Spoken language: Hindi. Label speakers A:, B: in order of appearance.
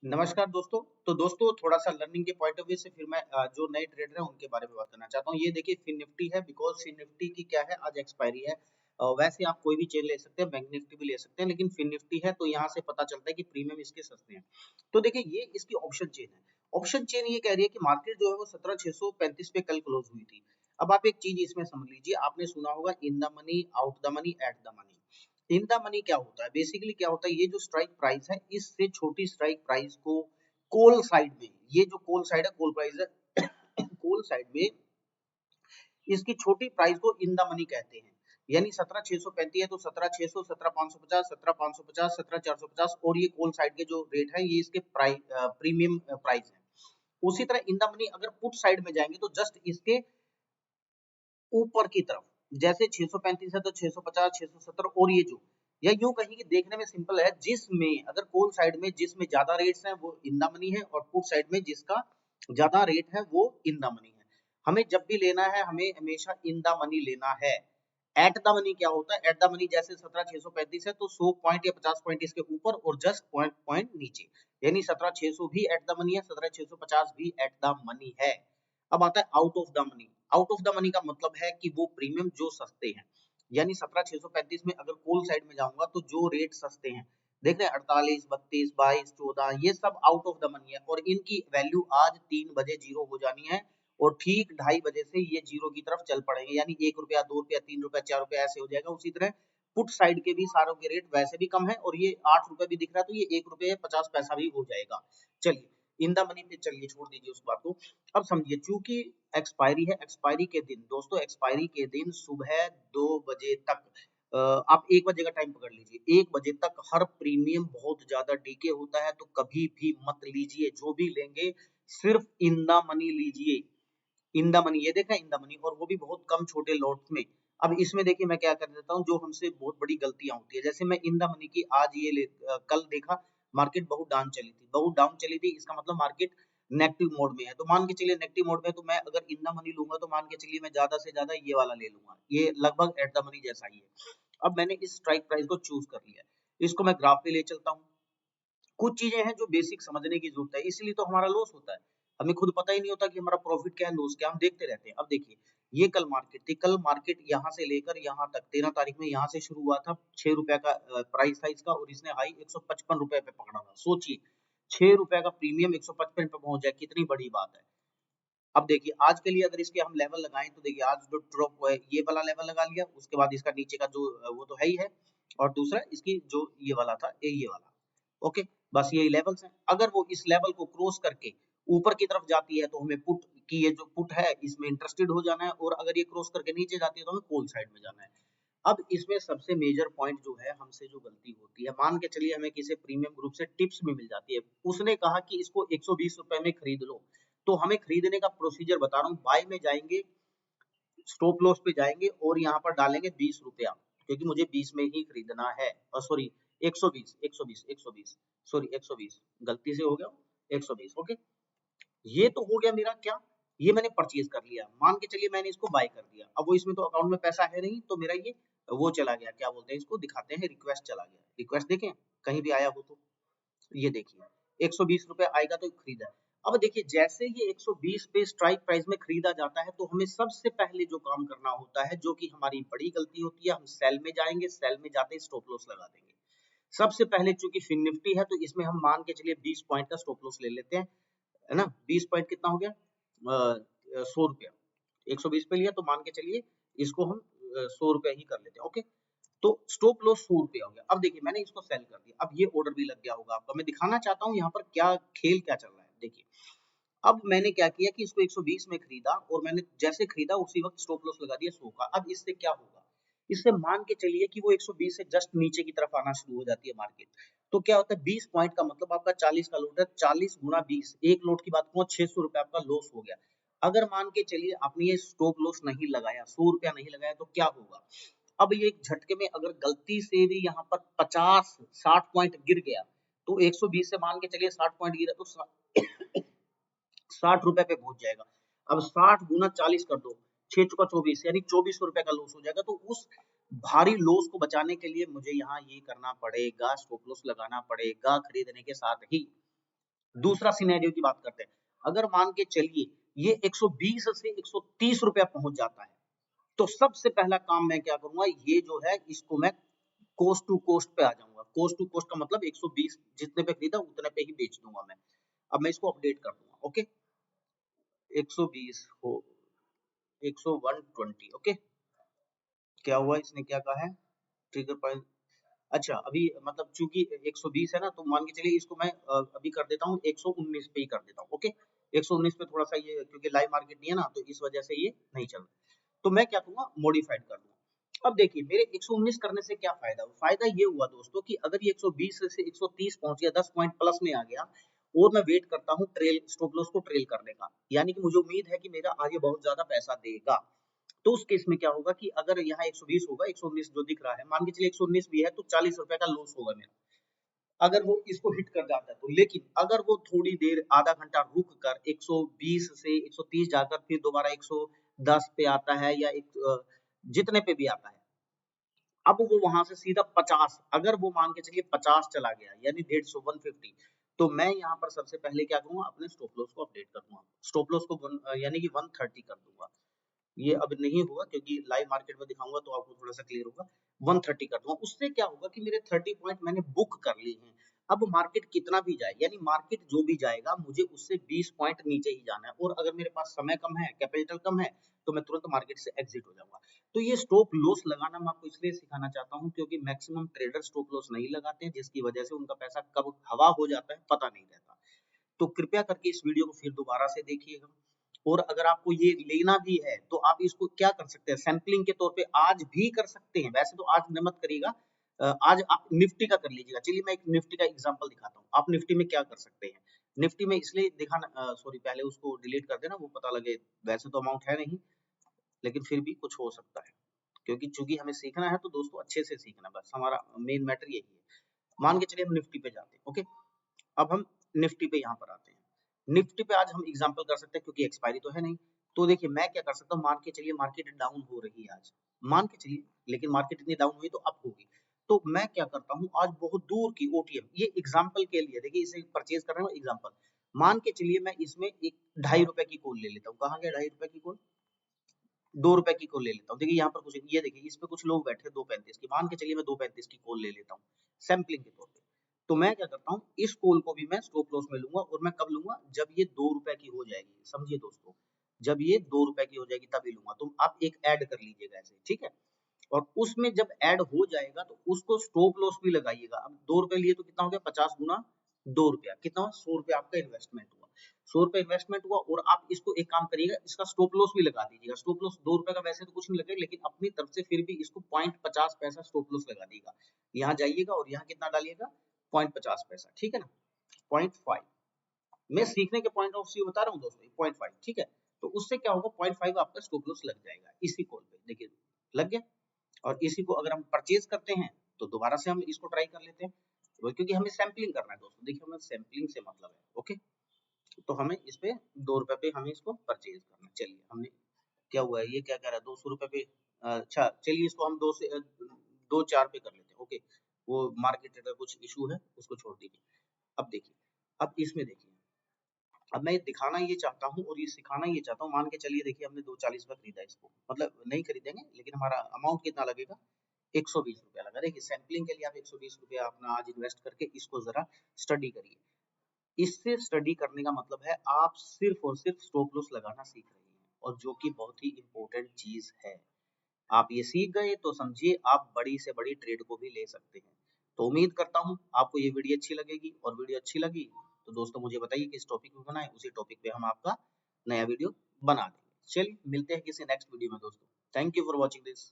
A: नमस्कार दोस्तों। तो दोस्तों थोड़ा सा लर्निंग के पॉइंट ऑफ व्यू से फिर मैं जो नए ट्रेडर हैं उनके बारे में बात करना चाहता हूँ। ये देखिए फिन निफ्टी है, बिकॉज फिन निफ्टी की क्या है, आज एक्सपायरी है। वैसे आप कोई भी चेन ले सकते हैं, बैंक निफ्टी भी ले सकते हैं, लेकिन फिन निफ्टी है तो यहाँ से पता चलता है कि प्रीमियम इसके सस्ते हैं। तो देखिए ये इसकी ऑप्शन चेन है। ऑप्शन चेन ये कह रही है कि मार्केट जो है वो 17,635 पे कल क्लोज हुई थी। अब आप एक चीज इसमें समझ लीजिए, आपने सुना होगा in the money, out the money, at the money. In the money क्या होता है, बेसिकली क्या होता है, ये जो स्ट्राइक प्राइस है इससे छोटी स्ट्राइक प्राइस को कोल साइड में, ये जो कोल साइड है, कोल प्राइस है कोल साइड में इसकी छोटी प्राइस को इन द मनी कहते हैं। यानी 17,635 है तो 17,600, 17,550, 17,550, 17,450 और ये कोल साइड के जो रेट है ये इसके प्रीमियम प्राइस है। उसी तरह इन द मनी अगर पुट साइड में जाएंगे तो जस्ट इसके ऊपर की तरफ, जैसे 635 है तो 650, 670 और ये जो, या यूं कहीं कि देखने में सिंपल है, जिसमें अगर कोल साइड में जिसमें ज्यादा रेट्स हैं वो इन द मनी है, और पुट साइड में जिसका ज्यादा रेट है वो इन द मनी है। हमें जब भी लेना है हमें हमेशा इन द मनी लेना है। एट द मनी क्या होता है, एट द मनी जैसे 17,635 है तो 100 पॉइंट या 50 पॉइंट इसके ऊपर और जस्ट पॉइंट पॉइंट नीचे, यानी 17,600 भी एट द मनी है, 17,650 भी एट द मनी है। अब आता है out of the money. Out of the money का मतलब है कि वो प्रीमियम जो सस्ते हैं, यानी 17,635 में अगर कोल साइड में जाऊंगा तो जो रेट सस्ते हैं, देख रहे हैं 48, 32, 22, 14, ये सब आउट ऑफ द मनी है और इनकी वैल्यू आज 3 बजे जीरो हो जानी है और ठीक 2:30 बजे से ये जीरो की तरफ चल पड़ेंगे, यानी 1 रुपया, 2 रुपया, 3 रुपया, 4 रुपया ऐसे हो जाएगा। उसी तरह पुट साइड के भी सारों के रेट वैसे भी कम है और ये 8 रुपए भी दिख रहा है तो ये 1 रुपये 50 पैसा भी हो जाएगा। चलिए इन द मनी पे चलिए, छोड़ दीजिए उस बात को। अब समझिए, चूंकि एक्सपायरी है, एक्सपायरी के दिन दोस्तों, एक्सपायरी के दिन सुबह 2 बजे तक, आप 1 बजे का टाइम पकड़ लीजिए, 1 बजे तक हर प्रीमियम बहुत ज्यादा डीके होता है, तो कभी भी मत लीजिए। जो भी लेंगे सिर्फ इन द मनी लीजिए। इन द मनी, ये देखा इन द मनी, और वो भी बहुत कम छोटे लॉट्स में। अब इसमें देखिए मैं क्या कर देता हूँ, जो हमसे बहुत बड़ी गलतियां होती है, जैसे मैं इन द मनी की आज कल देखा, मार्केट बहुत डाउन चली थी, बहुत डाउन चली थी, इसका मतलब मार्केट नेगेटिव मोड में है, तो मान के चलिए नेगेटिव मोड में है, तो मैं अगर इन द मनी लूंगा तो मान के चलिए मैं ज्यादा से ज्यादा ये वाला ले लूंगा, ये लगभग एट द मनी जैसा ही है। अब मैंने इस स्ट्राइक प्राइस को चूज कर लिया, इसको मैं ग्राफ पे ले चलता हूँ। कुछ चीजें हैं जो बेसिक समझने की जरूरत है, इसलिए तो हमारा लॉस होता है। हमें खुद पता ही नहीं होता कि हमारा प्रॉफिट क्या है, लॉस क्या है, हम देखते रहते हैं। अब देखिए, ये कल मार्केट थी, कल मार्केट यहाँ से लेकर यहाँ तक 13 तारीख में यहाँ से शुरू हुआ था, 6 रुपए का प्राइस था इसका, और इसने हाई 155 रुपए पे पकड़ा था। सोचिए 6 रुपए का प्रीमियम 155 पे पहुंच जाए, कितनी बड़ी बात है। अब देखिए आज के लिए अगर इसके हम लेवल लगाएं तो देखिए आज जो ड्रॉप हुआ है ये वाला लेवल लगा लिया, उसके बाद इसका नीचे का जो वो तो है ही है, और दूसरा इसकी जो ये वाला था, ये वाला। ओके, बस यही लेवल्स हैं। अगर वो इस लेवल को क्रॉस करके ऊपर की तरफ जाती है तो हमें पुट की, ये जो पुट है इसमें इंटरेस्टेड हो जाना है, और अगर ये क्रॉस करके नीचे जाती है तो हमें कॉल साइड में जाना है। अब इसमें सबसे मेजर पॉइंट जो है, हमसे जो गलती होती है, मान के चलिए हमें किसी प्रीमियम ग्रुप से टिप्स भी मिल जाती है, उसने कहा कि इसको 120 रुपए में खरीद लो, तो हमें खरीदने का प्रोसीजर बता रहा हूँ, बाय में जाएंगे, स्टॉप लॉस पे जाएंगे और यहाँ पर डालेंगे 20 रुपया, क्योंकि मुझे 20 में ही खरीदना है, सॉरी 120, 120, 120, सॉरी 120, गलती से हो गया 120। ओके, ये तो हो गया मेरा क्या, ये मैंने परचेज कर लिया, मान के चलिए मैंने इसको बाय कर दिया। अब वो इसमें तो अकाउंट में पैसा है नहीं, तो मेरा ये वो चला गया, क्या बोलते हैं इसको, दिखाते हैं, रिक्वेस्ट चला गया। रिक्वेस्ट देखें कहीं भी आया हो तो, ये देखिए 120 रुपए आएगा तो खरीदा। अब देखिए जैसे ही 120 पे स्ट्राइक प्राइस में खरीदा जाता है तो हमें सबसे पहले जो काम करना होता है, जो कि हमारी बड़ी गलती होती है, हम सेल में जाएंगे, सेल में जाते ही स्टॉप लॉस लगा देंगे। सबसे पहले चूंकि फिन निफ्टी है तो इसमें हम मान के चलिए 20 पॉइंट का स्टॉप लॉस ले लेते हैं, है ना। 20 पॉइंट कितना हो गया, 100 रुपया, 120 पे लिया तो मान के चलिए इसको हम 100 रुपया ही कर लेते हैं। ओके, तो स्टॉप लॉस 100 रुपया हो गया। अब देखिए मैंने इसको सेल कर दिया, अब ये ऑर्डर भी लग गया होगा आपका। मैं दिखाना चाहता हूँ यहाँ पर क्या खेल क्या चल रहा है, देखिए। अब मैंने क्या किया कि इसको 120 में खरीदा, और मैंने जैसे खरीदा उसी वक्त स्टॉप लॉस लगा दिया 100 का। अब इससे क्या होगा, इससे मान के चलिए कि वो 120 से जस्ट नीचे की तरफ आना शुरू हो जाती है मार्केट, तो क्या होता है, 20 पॉइंट का मतलब आपका 40 का लॉट है, 40 गुना 20, एक लॉट की बात करूं 600 रुपए आपका लॉस हो गया। अगर मान के चलिए आपने ये स्टॉप लॉस नहीं लगाया, 100 रुपया नहीं लगाया, तो क्या होगा। अब ये एक झटके में अगर गलती से भी यहाँ पर 50-60 पॉइंट गिर गया, तो 120 से मान के चलिए 60 पॉइंट गिरा तो 60 रुपए पे पहुंच जाएगा। अब 60 गुना 40 कर दो, 6 चुका 24, यानी 2400 रुपए का लॉस हो जाएगा। तो उस भारी लॉस को बचाने के लिए मुझे यहाँ ये करना पड़ेगा, स्टॉप लॉस लगाना पड़ेगा खरीदने के साथ ही। दूसरा सिनेरियो की बात करते हैं, अगर मान के चलिए ये 120 से 130 रुपया पहुंच जाता है, तो सबसे पहला काम मैं क्या करूंगा, ये जो है इसको मैं कोस्ट टू कोस्ट पे आ जाऊंगा। कोस्ट टू कोस्ट का मतलब 120 जितने पे खरीदा उतने पे ही बेच दूंगा मैं। अब मैं इसको अपडेट कर दूंगा। ओके, 120 हो 120, ओके, क्या हुआ, इसने क्या कहा है, ट्रिगर पॉइंट। अच्छा, अभी मतलब चूंकि 120 है ना, तो मान के चलिए इसको मैं अभी कर देता हूँ 119 पे ही कर देता हूँ। ओके, 119 पे थोड़ा सा ये, क्योंकि लाइव मार्केट नहीं है ना, तो इस वजह से ये नहीं चल रहा। तो मैं क्या करूंगा, मॉडिफाइड कर दूंगा। अब देखिए मेरे 119 करने से क्या फायदा हुआ, फायदा ये हुआ दोस्तों कि अगर ये 120 से 130 पहुंच गया, 10 पॉइंट प्लस में आ गया, और मैं वेट करता हूँ ट्रेल स्टॉप लॉस को ट्रेल करने का, यानी कि मुझे उम्मीद है कि मेरा आगे बहुत ज्यादा पैसा देगा। तो उस केस में क्या होगा कि अगर यहाँ 120 होगा, 119 जो दिख रहा है, मान के चलिए 119 भी है, तो 40 रुपए का लॉस होगा मेरा अगर वो इसको हिट कर जाता है तो। लेकिन अगर वो थोड़ी देर आधा घंटा रुक कर 120 से 130 जाकर फिर दोबारा 110 पे आता है, या जितने पे भी आता है, अब वो वहां से सीधा 50, अगर वो मान के चलिए 50 चला गया, यानी 150 150, तो मैं यहाँ पर सबसे पहले क्या करूंगा, अपने स्टॉप लॉस को अपडेट कर दूंगा। स्टॉप लॉस को यानी कि 130 कर दूंगा। ये अब नहीं होगा क्योंकि लाइव मार्केट में दिखाऊंगा तो आपको थोड़ा सा क्लियर होगा। 130 कर दूंगा, उससे क्या होगा कि मेरे 30 पॉइंट मैंने बुक कर लिए हैं। अब मार्केट कितना भी जाए, यानी मार्केट जो भी जाएगा मुझे उससे 20 पॉइंट नीचे ही जाना है, और अगर मेरे पास समय कम है, कैपिटल कम है, तो मैं तुरंत मार्केट से एग्जिट हो जाऊंगा। तो ये स्टॉप लॉस लगाना मैं आपको इसलिए सिखाना चाहता हूँ क्योंकि मैक्सिमम ट्रेडर स्टॉप लॉस नहीं लगाते हैं, जिसकी वजह से उनका पैसा कब हवा हो जाता है पता नहीं रहता। तो कृपया करके इस वीडियो को फिर दोबारा से देखिएगा। और अगर आपको ये लेना भी है तो आप इसको क्या कर सकते हैं, सैंपलिंग के तौर पे आज भी कर सकते हैं। वैसे तो आज मत करिएगा, आज आप निफ्टी का कर लीजिएगा। चलिए मैं एक निफ्टी का एग्जांपल दिखाता हूँ, आप निफ्टी में क्या कर सकते हैं। निफ्टी में इसलिए दिखाना, सॉरी पहले उसको डिलीट कर देना, वो पता लगे, वैसे तो अमाउंट है नहीं, लेकिन फिर भी कुछ हो सकता है, क्योंकि चूंकि हमें सीखना है तो दोस्तों अच्छे से सीखना, बस हमारा मेन मैटर यही है। मान के चलिए हम निफ्टी पे जाते हैं। ओके, अब हम निफ्टी पे यहाँ पर आते हैं। निफ्टी पे आज हम एग्जांपल कर सकते हैं क्योंकि एक्सपायरी तो है नहीं। तो देखिए मैं क्या कर सकता हूँ, मान के चलिए मार्केट डाउन हो रही है आज, मान के चलिए, लेकिन मार्केट इतनी डाउन हुई तो अप होगी। तो मैं क्या करता हूँ, आज बहुत दूर की ओटीएम, ये एग्जांपल के लिए, देखिए इसे परचेज कर रहे हो एग्जांपल, मान के चलिए मैं इसमें एक 2.5 रुपए की कॉल ले लेता हूँ। कहाँ गया 2.5 रुपए की कॉल, 2 रुपए की कॉल ले लेता हूँ। देखिए यहाँ पर कुछ, ये देखिए इस पे कुछ लोग बैठे 2.35 की, मान के चलिए मैं 2.35 की कॉल ले लेता हूँ सैंपलिंग के तौर पे। तो मैं क्या करता हूँ, इस कॉल को भी मैं स्टॉप लॉस में लूंगा, और मैं कब लूंगा, जब ये 2 रुपए की हो जाएगी। समझिए दोस्तों, जब ये 2 रुपए की हो जाएगी तभी लूंगा। तो आप एक ऐड कर लीजिएगा ऐसे, ठीक है। और उसमें जब ऐड हो जाएगा तो उसको स्टॉप लॉस भी लगाइएगा। अब 2 रुपए लिए तो कितना हो गया, 50 गुना 2 रुपया, कितना हुआ, 100 रुपया आपका इन्वेस्टमेंट हुआ। 100 रुपये इन्वेस्टमेंट हुआ, और आप इसको एक काम करिएगा, इसका स्टॉप लॉस भी लगा दीजिएगा। स्टॉप लॉस 2 रुपए का वैसे तो कुछ नहीं लगेगा, लेकिन अपनी तरफ से फिर भी इसको 0.50 स्टॉप लॉस लगा दीजिएगा। यहाँ जाइएगा और यहाँ कितना डालिएगा, 0.50, ठीक है ना, 0.5। मैं सीखने के पॉइंट ऑफ व्यू बता रहा हूँ दोस्तों, 0.5, ठीक है। तो उससे क्या होगा, 0.5 आपका स्टॉप लॉस लग जाएगा इसी कॉल पे, देखिए लग गया। और इसी को अगर हम परचेज करते हैं तो दोबारा से हम इसको ट्राई कर लेते हैं, क्योंकि हमें सैंपलिंग करना है दोस्तों। देखिए हमें सैंपलिंग से मतलब है। ओके, तो हमें इस पे 2 रुपए पे हमें इसको परचेज करना है। चलिए हमने, क्या हुआ है, ये क्या कह रहा है, 200 रुपए पे, अच्छा चलिए इसको हम 2 4 पे कर लेते हैं। ओके, वो मार्केट का कुछ इशू है, उसको छोड़ दीजिए। अब देखिए, अब इसमें देखिए, अब मैं दिखाना ये चाहता हूँ और ये सिखाना ये चाहता हूँ। मान के चलिए देखिए हमने 240 पे खरीदा इसको, मतलब नहीं खरीदेंगे, लेकिन हमारा अमाउंट कितना लगेगा, 120 रुपया लगा। देखिए सैंपलिंग के लिए आप 120 रुपया अपना आज इन्वेस्ट करके इसको जरा स्टडी करिए। इससे स्टडी करने का मतलब है आप सिर्फ और सिर्फ स्टॉप लॉस लगाना सीख रहे हैं, और जो कि बहुत ही इंपॉर्टेंट चीज है। आप ये सीख गए तो समझिए आप बड़ी से बड़ी ट्रेड को भी ले सकते हैं। तो उम्मीद करता हूँ आपको ये वीडियो अच्छी लगेगी, और वीडियो अच्छी लगी तो दोस्तों मुझे बताइए कि इस टॉपिक पे बनाए, उसी टॉपिक पे हम आपका नया वीडियो बना देंगे। चलिए मिलते हैं किसी नेक्स्ट वीडियो में दोस्तों। Thank you for watching this.